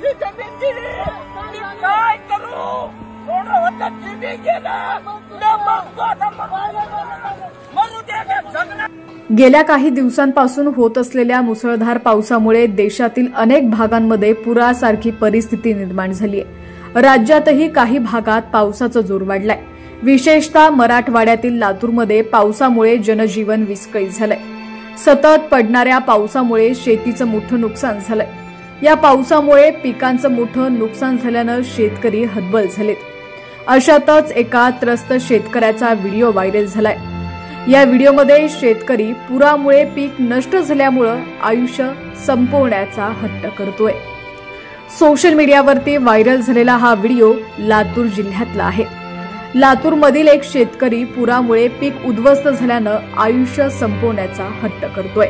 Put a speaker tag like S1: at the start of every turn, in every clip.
S1: माझी जमीन गेली, मी काय करू? थोडं होतं जीवी गेलं, मग आता मरू दे, जगणार.
S2: गेल्या काही दिवसांपासून होत असलेल्या मुसळधार पावसामुळे देशातील अनेक भागांमध्ये पुरासारखी परिस्थिती निर्माण झाली आहे. राज्यातही काही भागात पावसाचा जोर वाढलाय. विशेषतः मराठवाड्यातील लातूरमध्ये पावसामुळे जनजीवन विस्कळीत झालंय. सतत पडणाऱ्या पावसामुळे शेतीचं मोठं नुकसान झालंय. या पावसामुळे पिकांचं मोठं नुकसान झाल्यानं शेतकरी हतबल झालेत. अशातच एका त्रस्त शेतकऱ्याचा व्हिडिओ व्हायरल झालाय. या व्हिडिओमध्ये शेतकरी पुरामुळे पीक नष्ट झाल्यामुळे आयुष्य संपवण्याचा हट्ट करतोय. सोशल मीडियावरती व्हायरल झालेला हा व्हिडिओ लातूर जिल्ह्यातला आहे. लातूरमधील एक शेतकरी पुरामुळे पीक उद्ध्वस्त झाल्यानं आयुष्य संपवण्याचा हट्ट करतोय.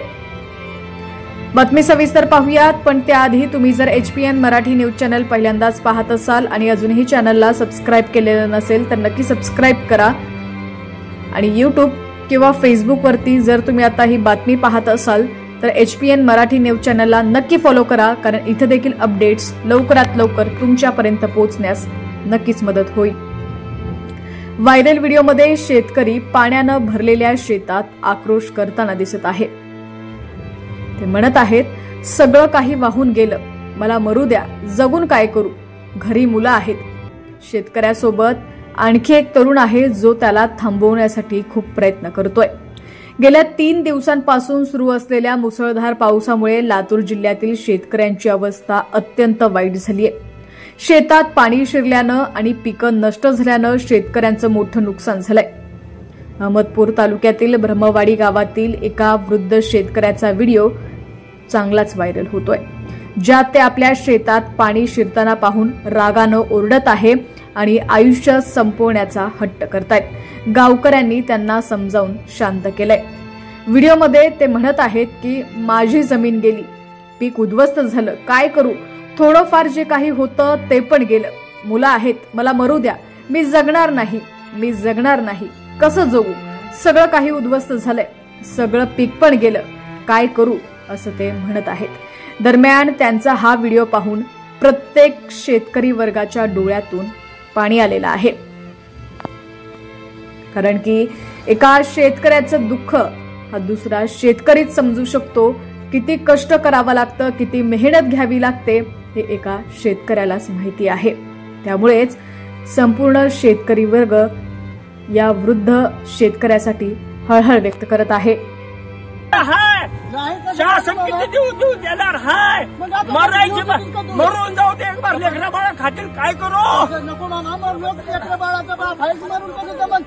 S2: बातमी सविस्तर पाहूयात, पण त्याआधी तुम्ही जर HPN मराठी न्यूज चॅनल पहिल्यांदाच पाहत असाल आणि अजूनही चॅनलला सबस्क्राईब केलेलं नसेल तर नक्की सबस्क्राईब करा. आणि YouTube किंवा फेसबुकवरती जर तुम्ही आता ही बातमी पाहत असाल तर HPN मराठी न्यूज चॅनलला नक्की फॉलो करा, कारण इथे देखील अपडेट्स लवकरात लवकर तुमच्यापर्यंत पोहोचण्यास नक्कीच मदत होईल. व्हायरल व्हिडिओमध्ये शेतकरी पाण्यानं भरलेल्या शेतात आक्रोश करताना दिसत आहे. ते म्हणत आहेत, सगळं काही वाहून गेलं, मला मरू द्या, जगून काय करू, घरी मुलं आहेत. शेतकऱ्यासोबत आणखी एक तरुण आहे जो त्याला थांबवण्यासाठी खूप प्रयत्न करतोय. गेल्या 3 दिवसांपासून सुरू असलेल्या मुसळधार पावसामुळे लातूर जिल्ह्यातील शेतकऱ्यांची अवस्था अत्यंत वाईट झालीय. शेतात पाणी शिरल्यानं आणि पिकं नष्ट झाल्यानं शेतकऱ्यांचं मोठं नुकसान झालंय. अहमदपूर तालुक्यातील ब्रह्मवाडी गावातील एका वृद्ध शेतकऱ्याचा व्हिडिओ चांगलाच व्हायरल होतोय, ज्यात ते आपल्या शेतात पाणी शिरताना पाहून रागानं ओरडत आहे आणि आयुष्य संपवण्याचा हट्ट करतायत. गावकऱ्यांनी त्यांना समजावून शांत केलंय. व्हिडिओमध्ये ते म्हणत आहेत की माझी जमीन गेली, पीक उद्ध्वस्त झालं, काय करू? थोडंफार जे काही होतं ते पण गेलं, मुलं आहेत, मला मरू द्या, मी जगणार नाही, कसं जगू? सगळं काही उद्ध्वस्त झालंय, सगळं पीक पण गेलं, काय करू? असं ते म्हणत आहेत. दरम्यान त्यांचा हा व्हिडिओ पाहून प्रत्येक शेतकरी वर्गाच्या डोळ्यातून पाणी आलेलं आहे. कारण की एका शेतकऱ्याचं दुःख हा दुसरा शेतकरीच समजू शकतो. किती कष्ट करावं लागतं, किती मेहनत घ्यावी लागते हे एका शेतकऱ्यालाच माहिती आहे. त्यामुळेच संपूर्ण शेतकरी वर्ग या वृद्ध शेतकऱ्यासाठी हळहळ व्यक्त करत आहे.
S1: शासन किती देऊ देणार आहे? मरायची मरून जाऊ दे, एक बार लेकरा बाळा खातील, काय करू? नको ना, लेकरा बाळाचं बाळ खायचं मरून कसं जमन?